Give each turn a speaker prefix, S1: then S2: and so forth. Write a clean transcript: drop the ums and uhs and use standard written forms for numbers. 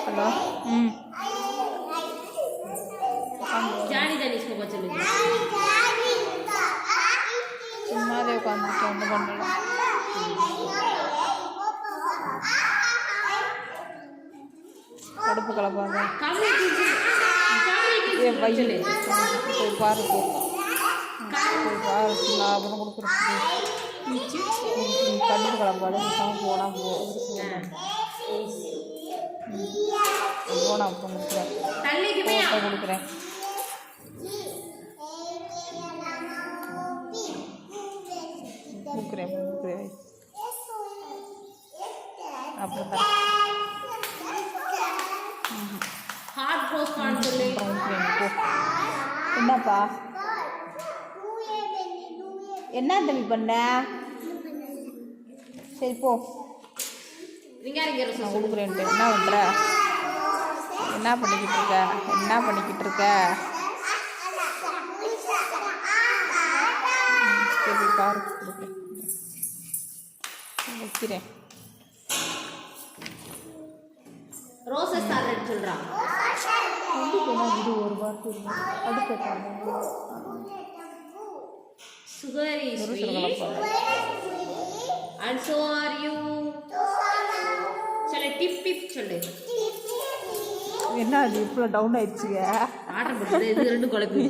S1: Hello
S2: जानी जानी इसको बच्चे लोग
S1: சும்மா அதே உட்காந்துட்டு ஒன்றும் பண்ணல. கடுப்பு கலப்பாங்க. வயிறு போய் பாரு போ. போய் பாரு லாபம் கொடுக்குறது கடுப்பு கலப்பாடு போனால் போனால் அப்புறம் கொடுக்குறேன் கொடுக்குறேன். கொடுக்குறேன் அப்புறம் தான்
S2: ஹார்ட் ரோஸ் கான்சல்
S1: என்னப்பா என்ன தம்பி பண்ண? சரி போ நான் கொடுக்குறேன்ட்டு. என்ன பண்ணுற? என்ன பண்ணிக்கிட்டு இருக்க? என்ன பண்ணிக்கிட்டு இருக்க? சரி பாரு கொடுக்குறேன் வைக்கிறேன்.
S2: ரோசஸ் சாலட் சொல்றான்.
S1: இது ஒரு வார்த்தை அடுத்த
S2: sugar is sweet and so are you. चले टिप टिप चले
S1: என்ன அது இவ்வளோ டவுன் ஆயிடுச்சுங்க.
S2: ஆர்டர் பண்ணுறது இது ரெண்டு குழப்பி